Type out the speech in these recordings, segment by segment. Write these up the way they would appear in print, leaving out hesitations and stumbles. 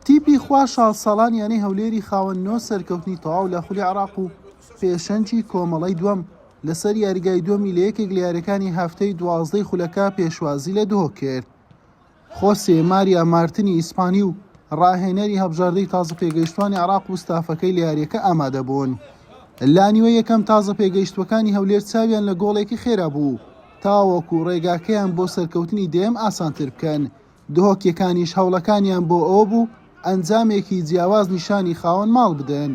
تیپی خوا شال ساڵانیانەی هەولێری خاوەن 9 سەرکەوتنی تەواو لە خولی عێراق و پێشەنجی کۆمەڵەی دووەم لەسەر یاریگای دووەمی لە یەکێک لە یاریەکانی هەفتەی 12ی خولەکە پێشوازی لە دهۆک کرد. خۆسێ ماریا مارتنی ئیسپانی و ڕاهێنەری هەبژاردەی تازە پێگەیشتوانی عێراق و ستافەکەی لە یاریەکە ئامادە بوون. لا نیوە یەکەم تازە پێگەیشتوەکانی هەولێر چاویان لە گۆڵێکی خێرا بوو تاوەکو ڕێگاکەیان بۆ سەرکەوتنی دێم ئاسانتر بکەن. دهۆکیەکانیش هەوڵەکانیان بۆ ئەوە بوو ئەنجامێکی جیاواز نیشانی خاوەن ماڵ بدەن.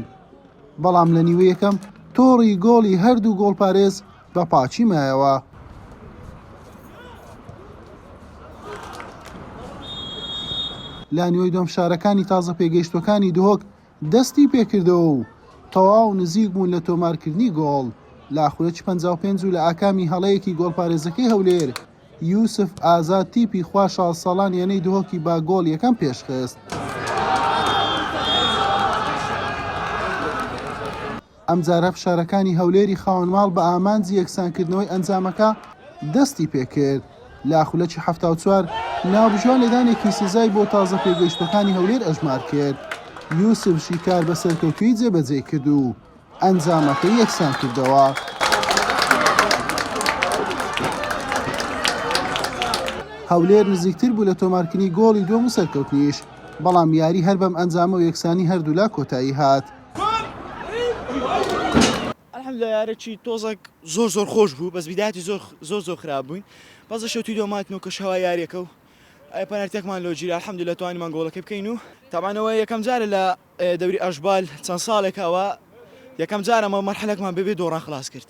بەڵام لە نیوە یەکەم تۆڕی گۆڵی هەردوو گۆڵپارێز بە پاچی مایەوە. لا نیوەی دۆم شارەکانی تازە پێگەیشتوەکانی دهۆک دەستی پێکردەوە و تەواو نزیک بوون لە تۆمارکردنی گۆڵ. لاخورەی 55 و لە ئاکامی هەڵەیەکی گۆڵپارێزەکەی هەولێر یوسف ئازاد تیپی خوا شال ساڵانیانەی دهۆکی با گۆڵ یەکەم پێشخست. ئەمجارە فشارەکانی هەولێری خاوەنماڵ بە ئامانجی یەکسانکردنەوەی ئەنجامەکە دەستی پێکرد. لاخولەکی 74 ناوبژوان لێدانێکی سزای بۆ تازە پێگەیشتەکانی هەولێر ئەژمار کرد. یوسف شیکار بە سەرکەوتوی جێبەجێ کرد و ئەنجامەکەی یەکسان کردەوە. هەولێر نزیکتر بوو لە تۆمارکردنی گۆڵی دووەم و سەرکەوتنیش، بەڵام یاری هەر بەم ئەنجامە و یەکسانی هەردوو لا کۆتایی هات. الحەمدوللا یارێکی تۆزێک زۆر خۆش بوو، بەس بیداەتی زۆر خراپ بووین. بەس شەوتی دۆماتنەوە کە شەوا یاریەکە و پەنارتێکمان لۆ گیرا الحەمدوللا توانیمان گۆڵەکە بکەین و تابانەوە یەکەم جارە لە دەوری ئەشبال چەند ساڵێکەوە یەکەم جارەمە مەرحەلەکمان بێ دۆڕان خلاص کرد.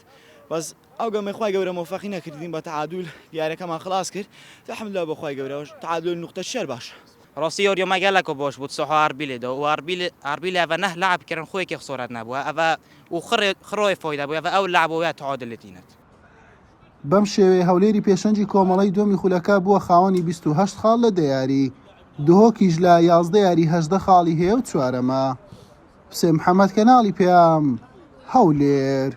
بەس ئەو گەمەی خوای گەورە مۆفەقی نەکردین بە تعادل یاریەکەمان خلاص کرد. الحەمدوللا بە خوای گەورەوە تعادل نقطە شەر باشە. ڕاستی ئەوریۆمە گەلەکە بۆش بوو سەحا ئاربیلێدا و ئاربیل ئەڤە نەح لعبکردن خۆیەکی خسۆرات نەبووە ئەڤە و خڕۆی فۆیدا بوو ئەڤە ئەو لعبەوە تعادلێتینەت. بەم شێوەیە هەولێری پێشەنجی کۆمەڵەی دووەمی خولەکە بووە خاوەنی 28 خاڵ لە دەیاری. دهۆکیش لە 11 یاری 18 خاڵی هەیە و چوارەمە. حوسێن محەممەد کەناڵی پێام هەولێر.